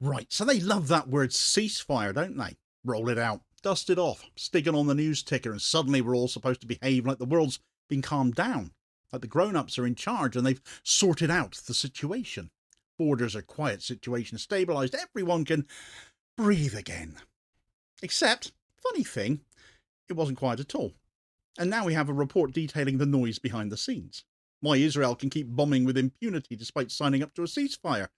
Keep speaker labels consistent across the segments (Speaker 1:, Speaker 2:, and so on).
Speaker 1: Right, so they love that word ceasefire, don't they? Roll it out, dust it off, stick it on the news ticker, and suddenly we're all supposed to behave like the world's been calmed down, like the grown-ups are in charge and they've sorted out the situation. Borders are quiet, situation stabilised, everyone can breathe again. Except, funny thing, it wasn't quiet at all. And now we have a report detailing the noise behind the scenes. Why Israel can keep bombing with impunity despite signing up to a ceasefire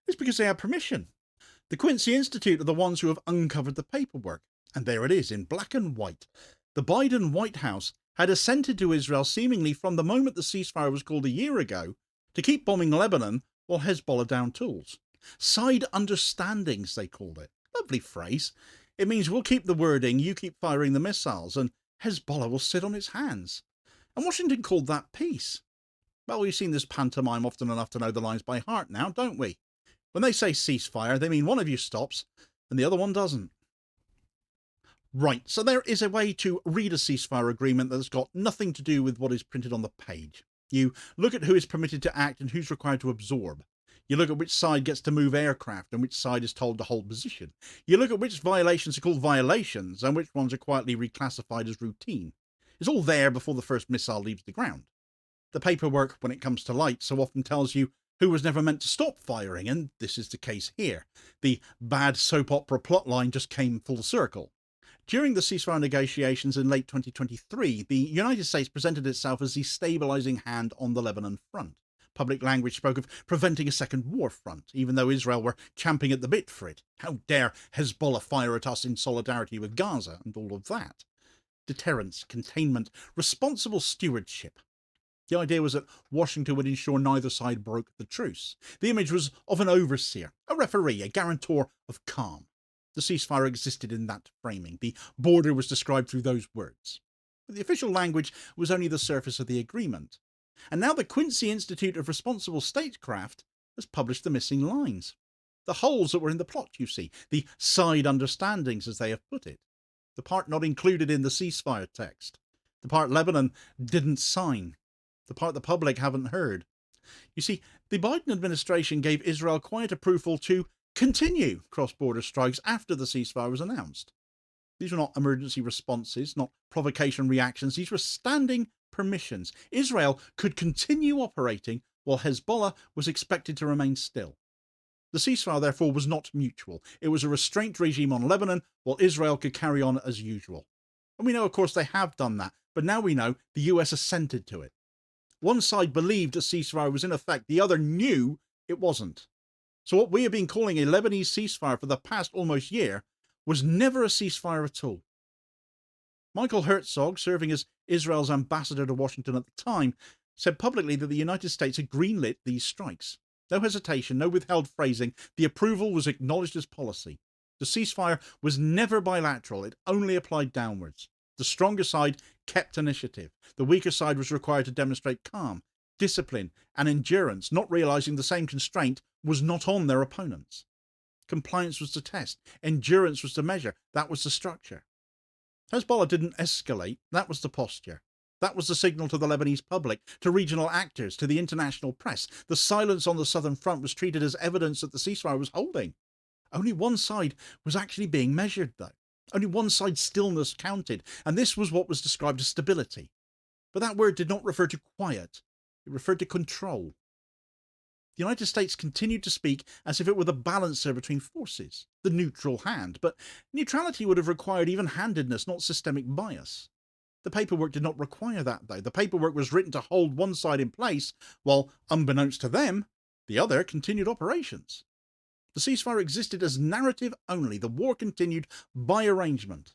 Speaker 1: is because they have permission. The Quincy Institute are the ones who have uncovered the paperwork, and there it is in black and white. The Biden White House had assented to Israel seemingly from the moment the ceasefire was called a year ago to keep bombing Lebanon while Hezbollah downed tools. Side understandings, they called it. Lovely phrase. It means we'll keep the wording, you keep firing the missiles, and Hezbollah will sit on its hands. And Washington called that peace. Well, we've seen this pantomime often enough to know the lines by heart now, don't we? When they say ceasefire, they mean one of you stops and the other one doesn't. Right, so there is a way to read a ceasefire agreement that's got nothing to do with what is printed on the page. You look at who is permitted to act and who's required to absorb. You look at which side gets to move aircraft and which side is told to hold position. You look at which violations are called violations and which ones are quietly reclassified as routine. It's all there before the first missile leaves the ground. The paperwork, when it comes to light, so often tells you who was never meant to stop firing, and this is the case here. The bad soap opera plotline just came full circle. During the ceasefire negotiations in late 2023, the United States presented itself as the stabilizing hand on the Lebanon front. Public language spoke of preventing a second war front, even though Israel were champing at the bit for it. How dare Hezbollah fire at us in solidarity with Gaza, and all of that. Deterrence, containment, responsible stewardship. The idea was that Washington would ensure neither side broke the truce. The image was of an overseer, a referee, a guarantor of calm. The ceasefire existed in that framing. The border was described through those words. But the official language was only the surface of the agreement. And now the Quincy Institute of Responsible Statecraft has published the missing lines. The holes that were in the plot, you see. The side understandings, as they have put it. The part not included in the ceasefire text. The part Lebanon didn't sign. The part the public haven't heard. You see, the Biden administration gave Israel quiet approval to continue cross-border strikes after the ceasefire was announced. These were not emergency responses, not provocation reactions. These were standing permissions. Israel could continue operating while Hezbollah was expected to remain still. The ceasefire, therefore, was not mutual. It was a restraint regime on Lebanon while Israel could carry on as usual. And we know, of course, they have done that, but now we know the US assented to it. One side believed a ceasefire was in effect, the other knew it wasn't. So what we have been calling a Lebanese ceasefire for the past almost year was never a ceasefire at all. Michael Herzog, serving as Israel's ambassador to Washington at the time, said publicly that the United States had greenlit these strikes. No hesitation, no withheld phrasing. The approval was acknowledged as policy. The ceasefire was never bilateral. It only applied downwards. The stronger side kept initiative. The weaker side was required to demonstrate calm, discipline, and endurance, not realizing the same constraint was not on their opponents. Compliance was the test. Endurance was the measure. That was the structure. Hezbollah didn't escalate. That was the posture. That was the signal to the Lebanese public, to regional actors, to the international press. The silence on the southern front was treated as evidence that the ceasefire was holding. Only one side was actually being measured, though. Only one side's stillness counted, and this was what was described as stability. But that word did not refer to quiet. It referred to control. The United States continued to speak as if it were the balancer between forces, the neutral hand, but neutrality would have required even-handedness, not systemic bias. The paperwork did not require that, though. The paperwork was written to hold one side in place, while, unbeknownst to them, the other continued operations. The ceasefire existed as narrative only. The war continued by arrangement.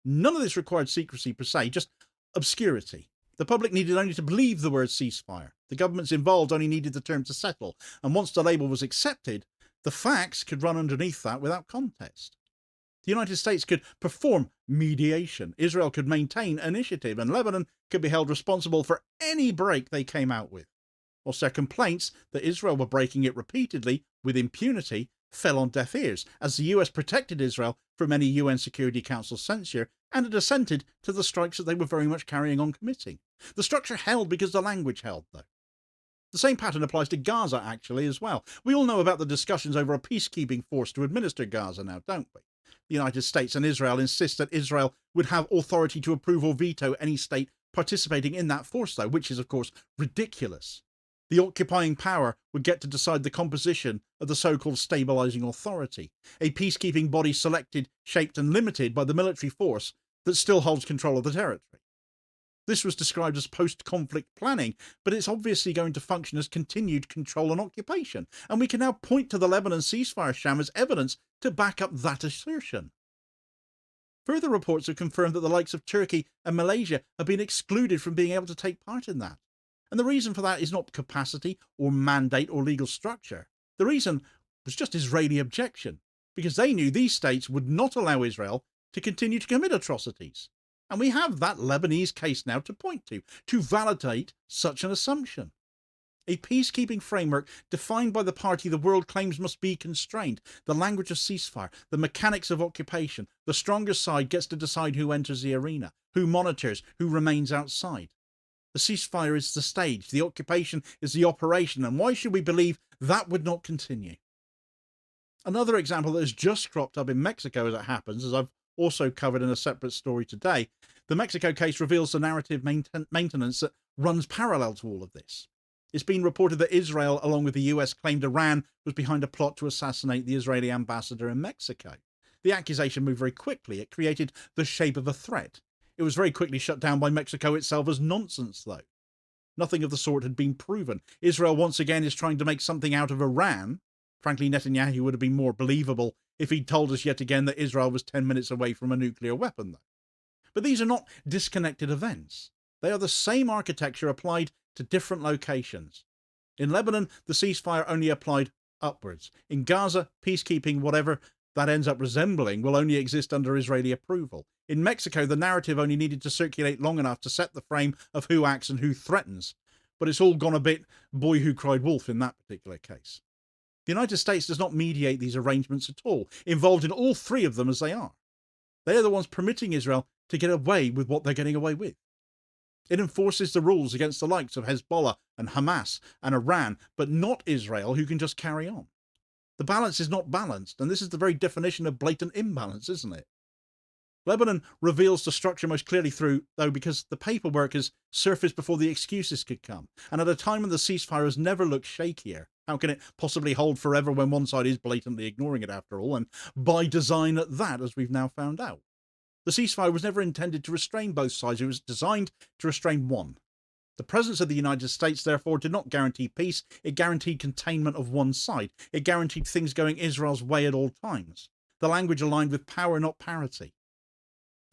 Speaker 1: None of this required secrecy per se, just obscurity. The public needed only to believe the word ceasefire. The governments involved only needed the term to settle. And once the label was accepted, the facts could run underneath that without contest. The United States could perform mediation. Israel could maintain initiative. And Lebanon could be held responsible for any break they came out with. Whilst their complaints that Israel were breaking it repeatedly with impunity fell on deaf ears, as the US protected Israel from any UN Security Council censure and had assented to the strikes that they were very much carrying on committing. The structure held because the language held, though. The same pattern applies to Gaza, actually, as well. We all know about the discussions over a peacekeeping force to administer Gaza now, don't we? The United States and Israel insist that Israel would have authority to approve or veto any state participating in that force, though, which is, of course, ridiculous. The occupying power would get to decide the composition of the so-called stabilising authority, a peacekeeping body selected, shaped and limited by the military force that still holds control of the territory. This was described as post-conflict planning, but it's obviously going to function as continued control and occupation, and we can now point to the Lebanon ceasefire sham as evidence to back up that assertion. Further reports have confirmed that the likes of Turkey and Malaysia have been excluded from being able to take part in that. And the reason for that is not capacity or mandate or legal structure. The reason was just Israeli objection, because they knew these states would not allow Israel to continue to commit atrocities. And we have that Lebanese case now to point to validate such an assumption. A peacekeeping framework defined by the party the world claims must be constrained, the language of ceasefire, the mechanics of occupation. The stronger side gets to decide who enters the arena, who monitors, who remains outside. The ceasefire is the stage, the occupation is the operation, and why should we believe that would not continue? Another example that has just cropped up in Mexico, as it happens, as I've also covered in a separate story today, the Mexico case reveals the narrative maintenance that runs parallel to all of this. It's been reported that Israel, along with the US, claimed Iran was behind a plot to assassinate the Israeli ambassador in Mexico. The accusation moved very quickly. It created the shape of a threat. It was very quickly shut down by Mexico itself as nonsense, though. Nothing of the sort had been proven. Israel once again is trying to make something out of Iran. Frankly, Netanyahu would have been more believable if he'd told us yet again that Israel was 10 minutes away from a nuclear weapon, though. But these are not disconnected events. They are the same architecture applied to different locations. In Lebanon, the ceasefire only applied upwards. In Gaza, peacekeeping, whatever that ends up resembling, will only exist under Israeli approval. In Mexico, the narrative only needed to circulate long enough to set the frame of who acts and who threatens. But it's all gone a bit boy who cried wolf in that particular case. The United States does not mediate these arrangements at all, involved in all three of them as they are. They are the ones permitting Israel to get away with what they're getting away with. It enforces the rules against the likes of Hezbollah and Hamas and Iran, but not Israel, who can just carry on. The balance is not balanced, and this is the very definition of blatant imbalance, isn't it? Lebanon reveals the structure most clearly though, because the paperwork has surfaced before the excuses could come, and at a time when the ceasefire has never looked shakier. How can it possibly hold forever when one side is blatantly ignoring it after all, and by design at that, as we've now found out? The ceasefire was never intended to restrain both sides. It was designed to restrain one. The presence of the United States, therefore, did not guarantee peace. It guaranteed containment of one side. It guaranteed things going Israel's way at all times. The language aligned with power, not parity.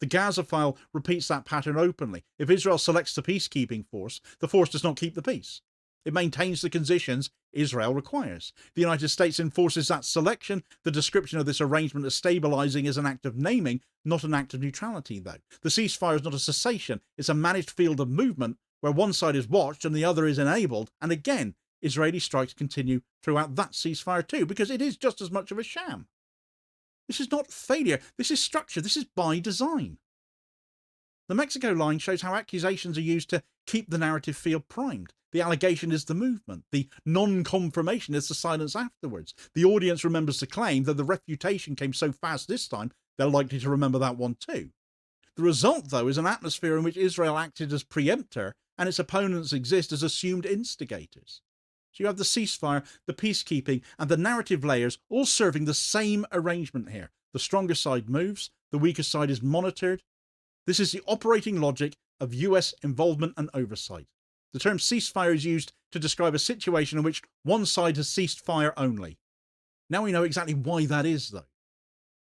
Speaker 1: The Gaza file repeats that pattern openly. If Israel selects the peacekeeping force, the force does not keep the peace. It maintains the conditions Israel requires. The United States enforces that selection. The description of this arrangement as stabilising is an act of naming, not an act of neutrality, though. The ceasefire is not a cessation. It's a managed field of movement where one side is watched and the other is enabled. And again, Israeli strikes continue throughout that ceasefire too, because it is just as much of a sham. This is not failure. This is structure. This is by design. The Mexico line shows how accusations are used to keep the narrative field primed. The allegation is the movement. The non-confirmation is the silence afterwards. The audience remembers the claim, though the refutation came so fast this time, they're likely to remember that one too. The result, though, is an atmosphere in which Israel acted as preemptor and its opponents exist as assumed instigators. So you have the ceasefire, the peacekeeping, and the narrative layers all serving the same arrangement here. The stronger side moves, the weaker side is monitored. This is the operating logic of US involvement and oversight. The term ceasefire is used to describe a situation in which one side has ceased fire only. Now we know exactly why that is, though.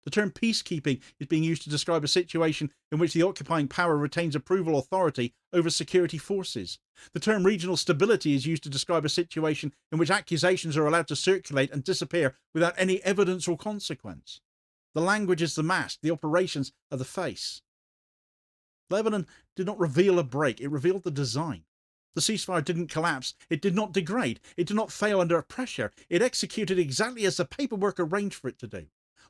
Speaker 1: The term peacekeeping is being used to describe a situation in which the occupying power retains approval authority over security forces. The term regional stability is used to describe a situation in which accusations are allowed to circulate and disappear without any evidence or consequence. The language is the mask, the operations are the face. Lebanon did not reveal a break, it revealed the design. The ceasefire didn't collapse, it did not degrade, it did not fail under pressure, it executed exactly as the paperwork arranged for it to do.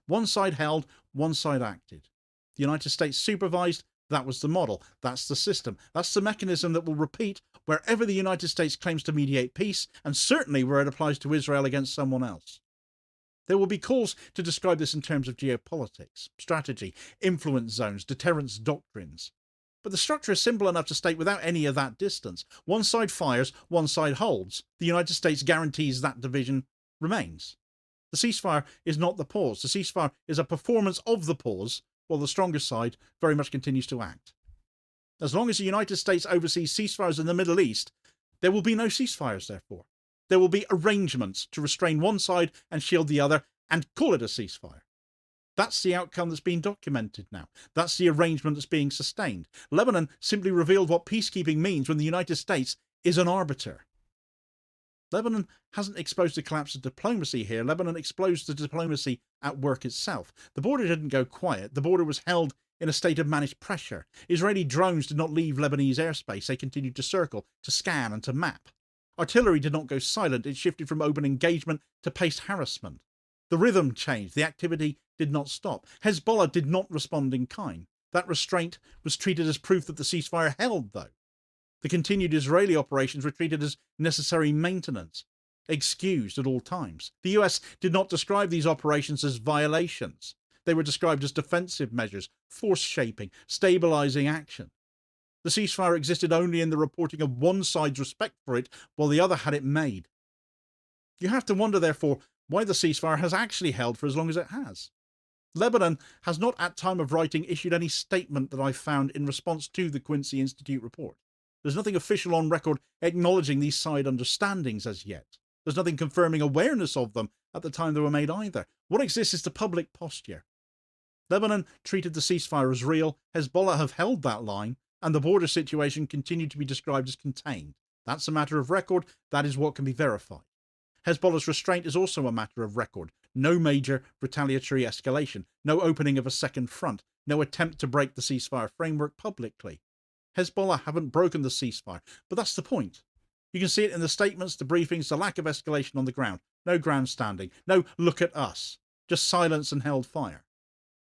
Speaker 1: One side held, one side acted. The United States supervised, That was the model. That's the system. That's the mechanism that will repeat wherever the United States claims to mediate peace, and certainly where it applies to Israel against someone else. There will be calls to describe this in terms of geopolitics, strategy, influence zones, deterrence doctrines. But the structure is simple enough to state without any of that distance. One side fires, one side holds. The United States guarantees that division remains. The ceasefire is not the pause. The ceasefire is a performance of the pause, while the stronger side very much continues to act. As long as the United States oversees ceasefires in the Middle East, there will be no ceasefires, therefore. There will be arrangements to restrain one side and shield the other and call it a ceasefire. That's the outcome that's being documented now. That's the arrangement that's being sustained. Lebanon simply revealed what peacekeeping means when the United States is an arbiter. Lebanon hasn't exposed the collapse of diplomacy here. Lebanon exposed the diplomacy at work itself. The border didn't go quiet. The border was held in a state of managed pressure. Israeli drones did not leave Lebanese airspace. They continued to circle, to scan and to map. Artillery did not go silent. It shifted from open engagement to paced harassment. The rhythm changed. The activity did not stop. Hezbollah did not respond in kind. That restraint was treated as proof that the ceasefire held, though. The continued Israeli operations were treated as necessary maintenance, excused at all times. The US did not describe these operations as violations. They were described as defensive measures, force shaping, stabilising action. The ceasefire existed only in the reporting of one side's respect for it, while the other had it made. You have to wonder, therefore, why the ceasefire has actually held for as long as it has. Lebanon has not at time of writing issued any statement that I've found in response to the Quincy Institute report. There's nothing official on record acknowledging these side understandings as yet. There's nothing confirming awareness of them at the time they were made either. What exists is the public posture. Lebanon treated the ceasefire as real, Hezbollah have held that line, and the border situation continued to be described as contained. That's a matter of record. That is what can be verified. Hezbollah's restraint is also a matter of record. No major retaliatory escalation, no opening of a second front, no attempt to break the ceasefire framework publicly. Hezbollah haven't broken the ceasefire, but that's the point. You can see it in the statements, the briefings, the lack of escalation on the ground. No grandstanding, no look at us, just silence and held fire.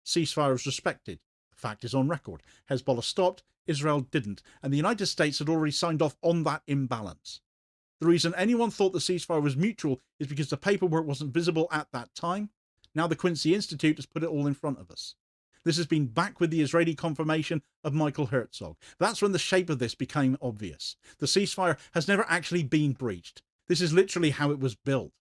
Speaker 1: Ceasefire was respected. The fact is on record. Hezbollah stopped, Israel didn't, and the United States had already signed off on that imbalance. The reason anyone thought the ceasefire was mutual is because the paperwork wasn't visible at that time. Now the Quincy Institute has put it all in front of us. This has been back with the Israeli confirmation of Michael Herzog. That's when the shape of this became obvious. The ceasefire has never actually been breached. This is literally how it was built.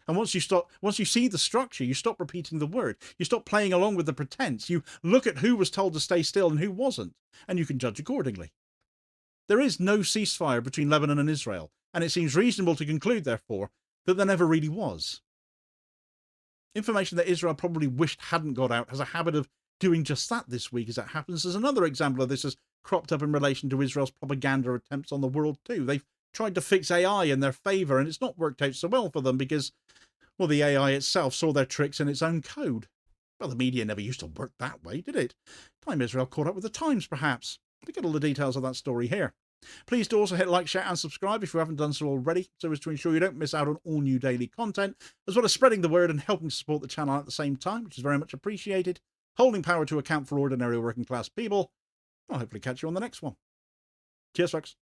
Speaker 1: And once you see the structure, you stop repeating the word. You stop playing along with the pretense. You look at who was told to stay still and who wasn't, and you can judge accordingly. There is no ceasefire between Lebanon and Israel, and it seems reasonable to conclude, therefore, that there never really was. Information that Israel probably wished hadn't got out has a habit of doing just that this week as it happens. There's another example of this has cropped up in relation to Israel's propaganda attempts on the world too. They've tried to fix AI in their favour, and it's not worked out so well for them because, well, the AI itself saw their tricks in its own code. Well, the media never used to work that way, did it? Time Israel caught up with the times, perhaps. We get all the details of that story here. Please do also hit like, share and subscribe if you haven't done so already, so as to ensure you don't miss out on all new daily content, as well as spreading the word and helping to support the channel at the same time, which is very much appreciated. Holding power to account for ordinary working class people. I'll hopefully catch you on the next one. Cheers, folks.